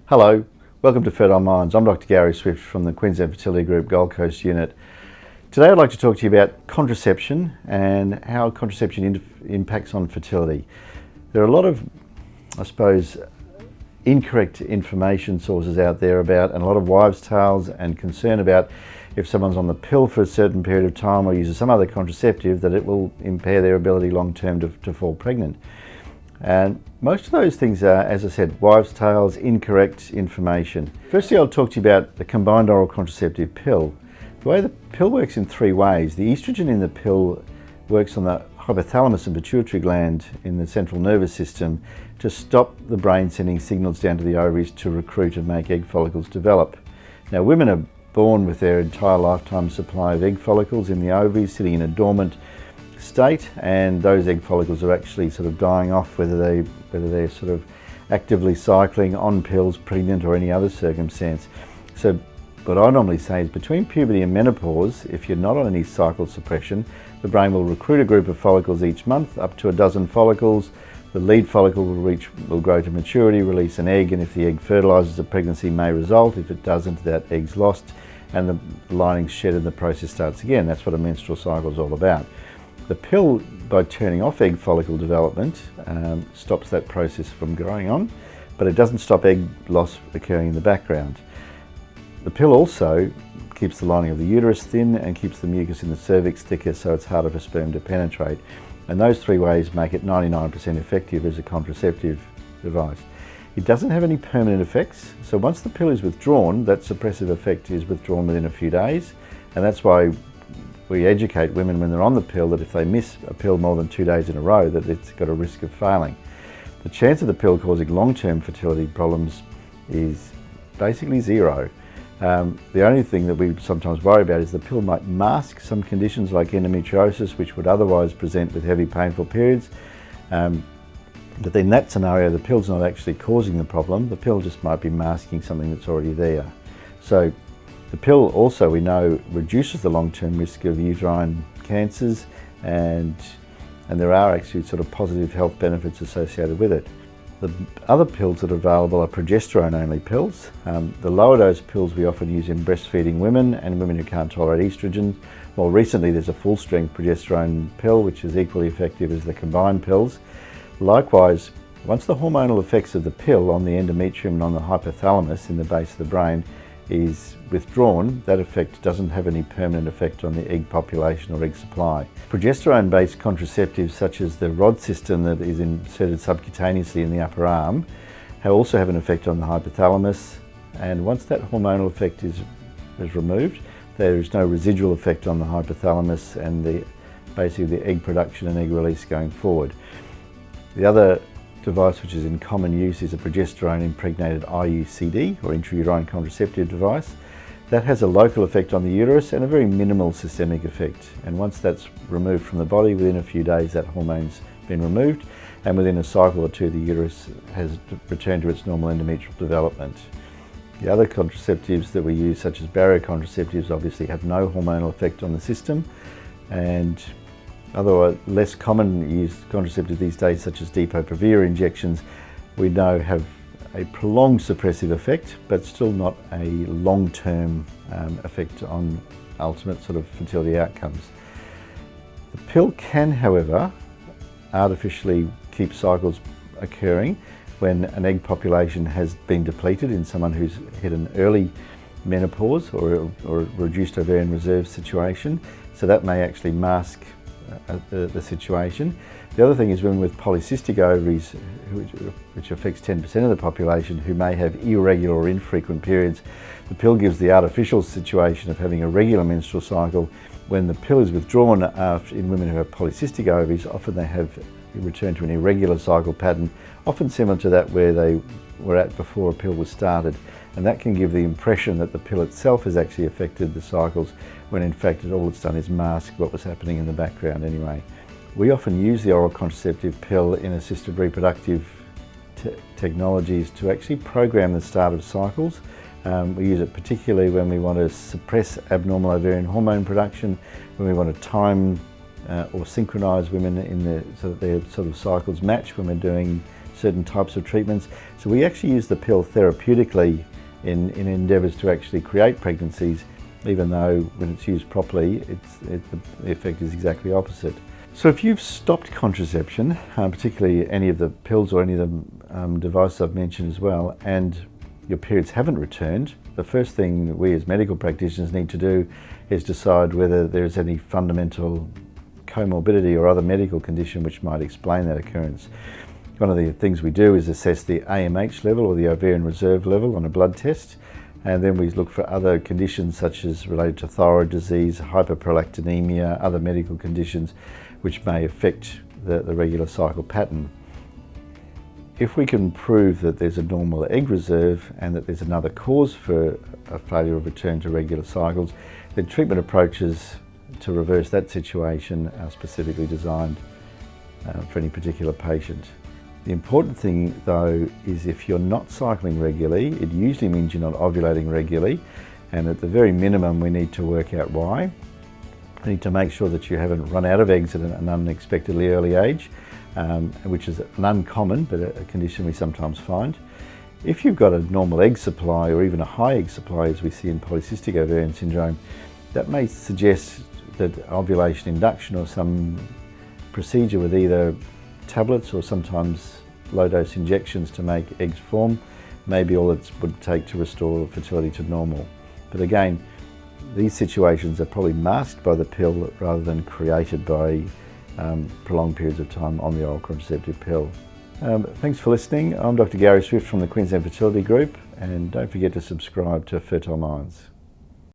Hello, welcome to Fertile Minds. I'm Dr. Gary Swift from the Queensland Fertility Group Gold Coast unit. Today I'd like to talk to you about contraception and how contraception impacts on fertility. There are a lot of, I suppose, incorrect information sources out there about, and a lot of wives' tales and concern about if someone's on the pill for a certain period of time or uses some other contraceptive, that it will impair their ability long term to fall pregnant. And most of those things are, as I said, wives' tales, incorrect information. Firstly, I'll talk to you about the combined oral contraceptive pill. The way the pill works in three ways. The estrogen in the pill works on the hypothalamus and pituitary gland in the central nervous system to stop the brain sending signals down to the ovaries to recruit and make egg follicles develop. Now, women are born with their entire lifetime supply of egg follicles in the ovaries sitting in a dormant state, and those egg follicles are actually sort of dying off, whether they're sort of actively cycling, on pills, pregnant, or any other circumstance. So what I normally say is between puberty and menopause, if you're not on any cycle suppression, the brain will recruit a group of follicles each month, up to a dozen follicles. The lead follicle will grow to maturity, release an egg, and if the egg fertilises, a pregnancy may result. If it doesn't, that egg's lost and the lining's shed and the process starts again. That's what a menstrual cycle is all about. The pill, by turning off egg follicle development, stops that process from going on, but it doesn't stop egg loss occurring in the background. The pill also keeps the lining of the uterus thin and keeps the mucus in the cervix thicker, so it's harder for sperm to penetrate. And those three ways make it 99% effective as a contraceptive device. It doesn't have any permanent effects, so once the pill is withdrawn, that suppressive effect is withdrawn within a few days, and that's why we educate women when they're on the pill that if they miss a pill more than 2 days in a row, that it's got a risk of failing. The chance of the pill causing long-term fertility problems is basically zero. The only thing that we sometimes worry about is the pill might mask some conditions like endometriosis, which would otherwise present with heavy, painful periods. But in that scenario, the pill's not actually causing the problem. The pill just might be masking something that's already there. So the pill also, we know, reduces the long-term risk of uterine cancers, and there are actually sort of positive health benefits associated with it. The other pills that are available are progesterone-only pills. The lower dose pills we often use in breastfeeding women and women who can't tolerate estrogen. More recently, there's a full-strength progesterone pill which is equally effective as the combined pills. Likewise, once the hormonal effects of the pill on the endometrium and on the hypothalamus in the base of the brain is withdrawn, that effect doesn't have any permanent effect on the egg population or egg supply. Progesterone-based contraceptives such as the rod system that is inserted subcutaneously in the upper arm also have an effect on the hypothalamus, and once that hormonal effect is removed, there is no residual effect on the hypothalamus and basically the egg production and egg release going forward. The other device which is in common use is a progesterone impregnated IUCD, or intrauterine contraceptive device. That has a local effect on the uterus and a very minimal systemic effect, and once that's removed from the body, within a few days that hormone's been removed, and within a cycle or two the uterus has returned to its normal endometrial development. The other contraceptives that we use, such as barrier contraceptives, obviously have no hormonal effect on the system, and other less common used contraceptives these days, such as Depo-Provera injections, we know have a prolonged suppressive effect, but still not a long-term effect on ultimate sort of fertility outcomes. The pill can, however, artificially keep cycles occurring when an egg population has been depleted in someone who's hit an early menopause or reduced ovarian reserve situation, so that may actually mask the situation. The other thing is women with polycystic ovaries, which affects 10% of the population, who may have irregular or infrequent periods. The pill gives the artificial situation of having a regular menstrual cycle. When the pill is withdrawn in women who have polycystic ovaries, often they have returned to an irregular cycle pattern, often similar to that where they were at before a pill was started. And that can give the impression that the pill itself has actually affected the cycles, when in fact all it's done is mask what was happening in the background anyway. We often use the oral contraceptive pill in assisted reproductive technologies to actually program the start of cycles. We use it particularly when we want to suppress abnormal ovarian hormone production, when we want to time or synchronise women so that their sort of cycles match when we're doing certain types of treatments. So we actually use the pill therapeutically in endeavours to actually create pregnancies, even though when it's used properly, the effect is exactly opposite. So if you've stopped contraception, particularly any of the pills or any of the devices I've mentioned as well, and your periods haven't returned, the first thing we as medical practitioners need to do is decide whether there is any fundamental comorbidity or other medical condition which might explain that occurrence. One of the things we do is assess the AMH level, or the ovarian reserve level, on a blood test, and then we look for other conditions such as related to thyroid disease, hyperprolactinemia, other medical conditions which may affect the regular cycle pattern. If we can prove that there's a normal egg reserve and that there's another cause for a failure of return to regular cycles, then treatment approaches to reverse that situation are specifically designed for any particular patient. The important thing though is if you're not cycling regularly, it usually means you're not ovulating regularly, and at the very minimum we need to work out why. We need to make sure that you haven't run out of eggs at an unexpectedly early age, which is an uncommon but a condition we sometimes find. If you've got a normal egg supply or even a high egg supply, as we see in polycystic ovarian syndrome, that may suggest that ovulation induction or some procedure with either tablets or sometimes low-dose injections to make eggs form may be all it would take to restore fertility to normal. But again, these situations are probably masked by the pill rather than created by prolonged periods of time on the oral contraceptive pill. Thanks for listening. I'm Dr. Gary Swift from the Queensland Fertility Group, and don't forget to subscribe to Fertile Minds.